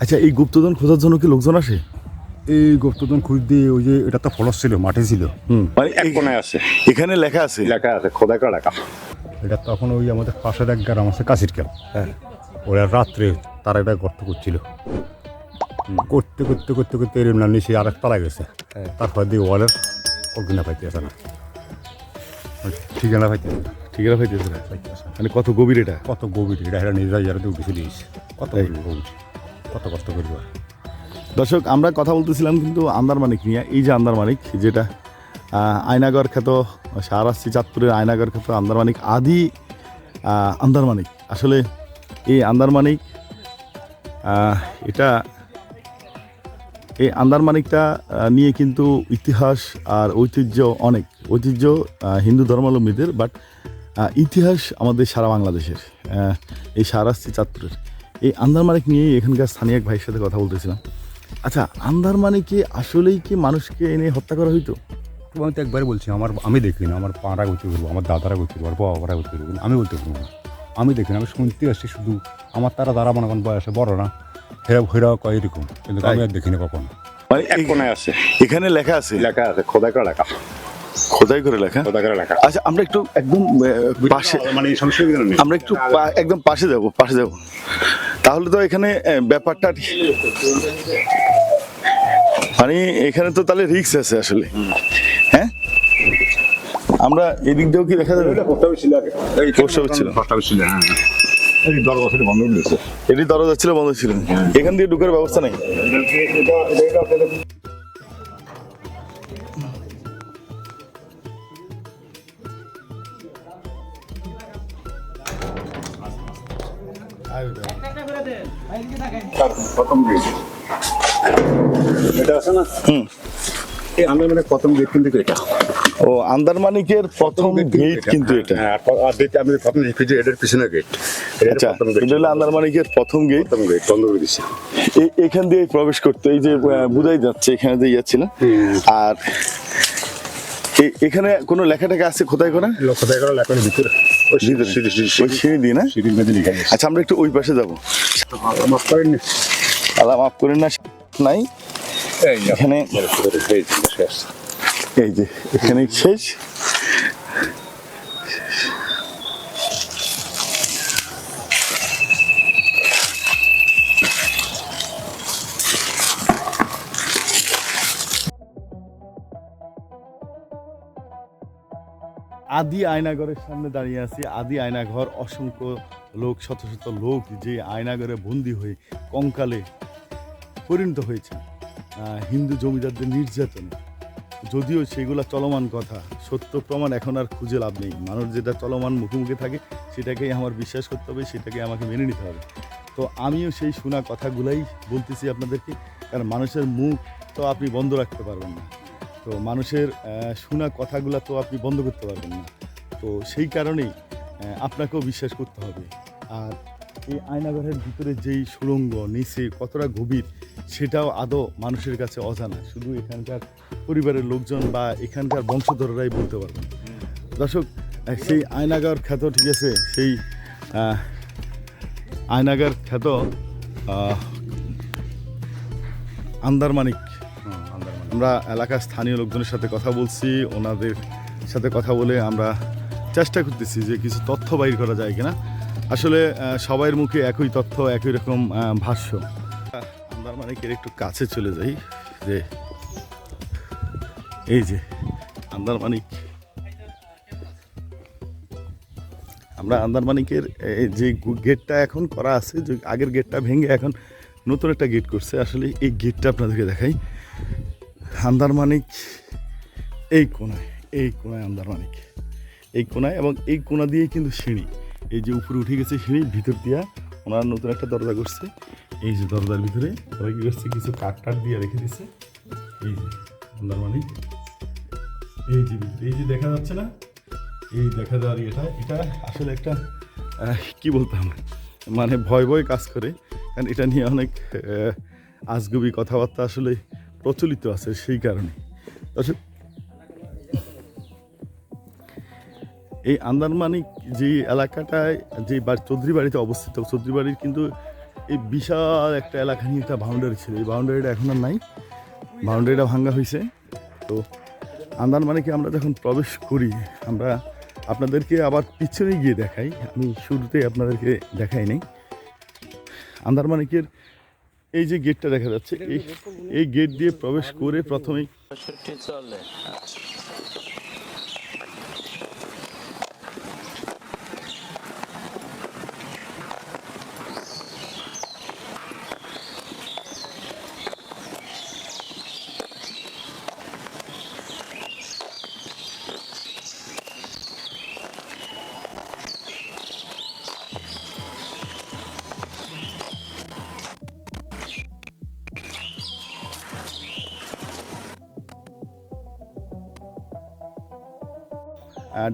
আচ্ছা, এই গুপ্তধন খোঁজার জন্য কি লোকজন আসে? এই গুপ্তধন খুঁজ দিয়ে ওই যে এটা তো ফলস ছিল, মাঠে ছিল, মানে এক কোনায় আছে, এখানে লেখা আছে? লেখা আছে, খোদাই করা লেখা। এটা তখন ওই আমাদের পাশের এক গ্রাম আছে কাশির ক্যাম্প, হ্যাঁ, ওরা রাত্রে তারা একটা গর্ত করছিল, করতে করতে করতে করতে এর না নিচে আর এক তলায় গেছে, তারপর দিয়ে ওয়ালের অগ্না পাইতে আসে না, ঠিকানা পাইতে আসে না। ঠিকানা পাইতেছে না? পাইতে আসে না। মানে কত গভীর এটা? কত গভীর এটা, এটা নিজেরা যারা তো বেশি দিয়েছে, কত গভীর, কত কষ্ট করবো। দর্শক, আমরা কথা বলতেছিলাম কিন্তু আন্দারমানিক নিয়ে। এই যে আন্দারমানিক, যেটা আয়নাগর খ্যাত, শাহরাস্তি চাঁদপুরের আয়নাগর খ্যাত আন্দারমানিক, আদি আন্দারমানিক। আসলে এই আন্দারমানিক, এটা এই আন্দারমানিকটা নিয়ে কিন্তু ইতিহাস আর ঐতিহ্য অনেক। ঐতিহ্য হিন্দু ধর্মাবলম্বীদের, বাট ইতিহাস আমাদের সারা বাংলাদেশের। এই শাহরাস্তি চাঁদপুরের এই আন্দারমানিক নিয়ে এখানকার স্থানীয় এক ভাইয়ের সাথে কথা বলতেছিলাম। আচ্ছা, আন্দারমানিকে আসলেই কি মানুষকে এনে হত্যা করা হইতো? আমি তো একবারে বলছি, আমি দেখি না, আমার পাড়া বলতে পারবো, আমার দাদারা বলতে পারবো, বাবারা বলতে পারবো, আমি বলতে পারবো না। আমি দেখি না, আমি শুনতে আসছি শুধু। আমার তারা মনে করেন বয়সে বড় না, হেরা কয় এরকম, কিন্তু আমি আর দেখি না কখনো। মানে এক কোনায় আছে, এখানে লেখা আছে? লেখা আছে, খোদাই করা লেখা। খোদাই করে লেখা? খোদাই করা লেখা। আচ্ছা, আমরা একটু একদম পাশে, মানে এই সমস্যা নেই, আমরা একটু একদম পাশে যাব, পাশে যাব। তাহলে তো এখানে ব্যাপারটা, মানে এখানে তো তাহলে রিস্ক আছে আসলে। হ্যাঁ, আমরা এদিক দিয়েও কি দেখা যাবে? পোস্ট অফিস ছিল আগে, এই পোস্ট অফিস ছিল, পোস্ট অফিস ছিল, হ্যাঁ। এই দরজা ছিল বন্ধ করে দিয়েছে। এটি দরজা ছিল, বন্ধ ছিল। এখান দিয়ে ঢুকার ব্যবস্থা নেই? প্রথম গেট এটা আছে না, এই আমরা মানে প্রথম গেট কিন্তু এটা। ও, আন্দারমানিকের প্রথম গেট কিন্তু এটা? হ্যাঁ, আর দেখতে আমি প্রথম লিখেছি এটার পিছনের গেট। আচ্ছা, এটা হলো আন্দারমানিকের প্রথম গেট। প্রথম গেট বন্ধ করে দিয়েছে। এখান দিয়ে প্রবেশ করতে, এই যে বুঝাই যাচ্ছে, এখানে দিয়ে যাচ্ছিল। আর এখানে কোনো লেখা টেখা আছে খোদাই করা? খোদাই করা লেখার ভিতরে ওই সিঁড়ি দিয়ে না? সিঁড়ির মধ্যে লিখা আছে। আচ্ছা, আমরা একটু ওই পাশে যাবো। মাফ করেননি, আল্লাহ মাফ করেন না, নাই এখানে, এই যে এখানে শেষ। আদি আয়নাঘরের সামনে দাঁড়িয়ে আছি। আদি আয়নাঘর, অসংখ্য লোক, শত শত লোক যে আয়নাঘরে বন্দি হয়ে কঙ্কালে পরিণত হয়েছে হিন্দু জমিদারদের নির্যাতনে। যদিও সেগুলো চলমান কথা, সত্য প্রমাণ এখন আর খুঁজে লাভ নেই। মানুষ যেটা চলমান মুখোমুখি থাকে সেটাকেই আমার বিশ্বাস করতে হবে, সেটাকে আমাকে মেনে নিতে হবে। তো আমিও সেই শোনা কথাগুলাই বলতেছি আপনাদেরকে, কারণ মানুষের মুখ তো আপনি বন্ধ রাখতে পারবেন না, তো মানুষের শোনা কথাগুলো তো আপনি বন্ধ করতে পারবেন না। তো সেই কারণেই আপনাকেও বিশ্বাস করতে হবে। আর এই আয়নাঘরের ভিতরে যেই সুড়ঙ্গ নিচে কতটা গভীর, সেটাও আদৌ মানুষের কাছে অজানা, শুধু এখানকার পরিবারের লোকজন বা এখানকার বংশধররাই বলতে পারবেন। দর্শক, সেই আয়নাঘর খ্যাত, ঠিক আছে, সেই আয়নাঘর খ্যাত আন্দারমানিক, আমরা এলাকার স্থানীয় লোকজনের সাথে কথা বলছি। ওনাদের সাথে কথা বলে আমরা চেষ্টা করতেছি যে কিছু তথ্য বাইর করা যায় কিনা। আসলে সবার মুখে একই তথ্য, একই রকম ভাষ্য। আন্দারমানিকের একটু কাছে চলে যাই, যে এই যে আন্দারমানিক, আমরা আন্দারমানিকের যে গেটটা এখন করা আছে, যে আগের গেটটা ভেঙে এখন নতুন একটা গেট করছে। আসলে এই গেটটা আপনাদেরকে দেখাই। আন্দারমানিক এই কোনায়, এই কোনায় আন্দারমানিক, এই কোনায়, এবং এই কোনা দিয়েই কিন্তু সিঁড়ি, এই যে উপরে উঠে গেছে সিঁড়ির ভিতর দিয়া ওনারা নতুন একটা দরজা করছে। এই যে দরজার ভিতরে ওরা কি করছে, কিছু কাঠ টাট দিয়ে রেখে দিচ্ছে। এই যে আন্দারমানিক, এই যে ভিতরে, এই যে দেখা যাচ্ছে না, এই দেখা যাওয়ার এটা আসলে একটা কি বলতাম, মানে ভয় ভয় কাজ করে, কারণ এটা নিয়ে অনেক আজগুবি কথাবার্তা আসলে প্রচলিত আছে, সেই কারণে। এই আন্দারমানিক যে এলাকাটায়, যে চৌধুরী বাড়িতে অবস্থিত, চৌধুরী বাড়ির কিন্তু এই বিশাল একটা এলাকা নিয়ে একটা বাউন্ডারি ছিল, এই বাউন্ডারিটা এখন আর নাই, বাউন্ডারিটা ভাঙ্গা হয়েছে। তো আন্দারমানিকে আমরা যখন প্রবেশ করি, আমরা আপনাদেরকে আবার পিছনে গিয়ে দেখাই, আমি শুরুতেই আপনাদেরকে দেখাই নাই। আন্দারমানিকের এই যে গেটটা দেখা যাচ্ছে, এই গেট দিয়ে প্রবেশ করে প্রথমেই চলে।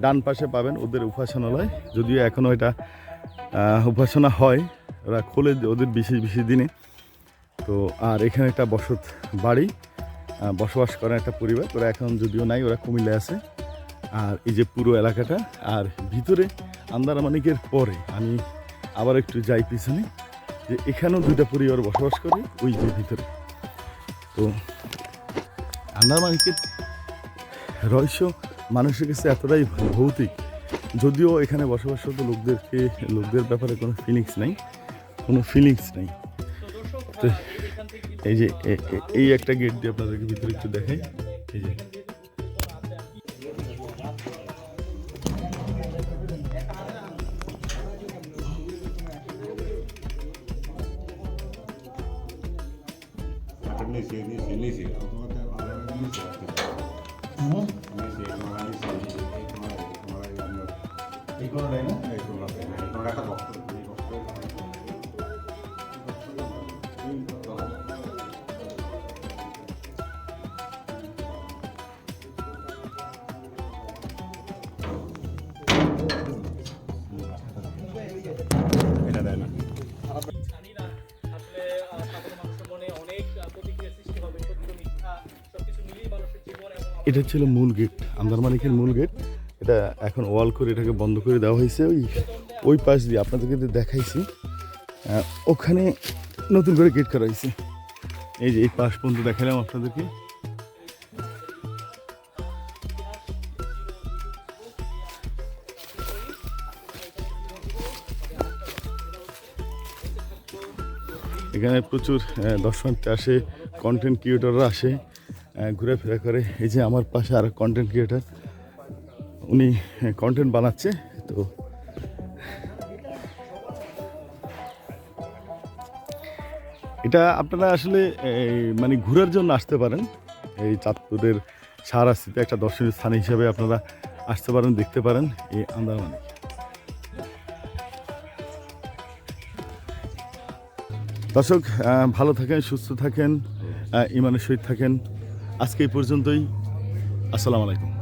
ডান পাশে পাবেন ওদের উপাসনালয়, যদিও এখনও এটা উপাসনা হয়, ওরা খোলে ওদের বিশেষ বিশেষ দিনে। তো আর এখানে একটা বসত বাড়ি, বসবাস করেন একটা পরিবার, ওরা এখন যদিও নাই, ওরা কুমিল্লায় আছে। আর এই যে পুরো এলাকাটা, আর ভিতরে আন্দারমানিকের পরে আমি আবার একটু যাই পিছনে, যে এখানেও দুইটা পরিবার বসবাস করে ওই যে ভিতরে। তো আন্দারমানিকের রহস্য মানুষের কাছে এতটাই ভৌতিক, যদিও এখানে বসবাসরত লোকদের ব্যাপারে কোনো ফিলিংস নেই। তো এই যে এই একটা গেট দিয়ে আপনাদেরকে ভিতরে একটু দেখাই, এই যে এটা দেয় না। জানি না আসলে সাধারণ মানুষের মনে অনেক প্রতিক্রিয়া সৃষ্টি হবে, সত্য মিথ্যা সবকিছু মিলিয়ে মানুষের জীবন এবং এটা ছিল মূল গেট, আন্দারমানিকের মূল গেট। এটা এখন ওয়াল করে এটাকে বন্ধ করে দেওয়া হয়েছে। ওই পাশ দিয়ে আপনাদেরকে যে দেখাইছি, ওখানে নতুন করে গেট করা হয়েছে। এই যে এই পাশ পর্যন্ত দেখালাম আপনাদেরকে। এখানে প্রচুর দর্শনার্থী আসে, কন্টেন্ট ক্রিয়েটররা আসে, ঘোরাফেরা করে। এই যে আমার পাশে আর কন্টেন্ট ক্রিয়েটর, উনি কন্টেন্ট বানাচ্ছে। তো এটা আপনারা আসলে মানে ঘোরার জন্য আসতে পারেন, এই চাঁদপুরের সাহারাস্তিতে একটা দর্শনীয় স্থান হিসেবে আপনারা আসতে পারেন, দেখতে পারেন এই আন্দারমানিক। দর্শক ভালো থাকেন, সুস্থ থাকেন, ইমানের সহিত থাকেন। আজকে এই পর্যন্তই। আসসালামু আলাইকুম।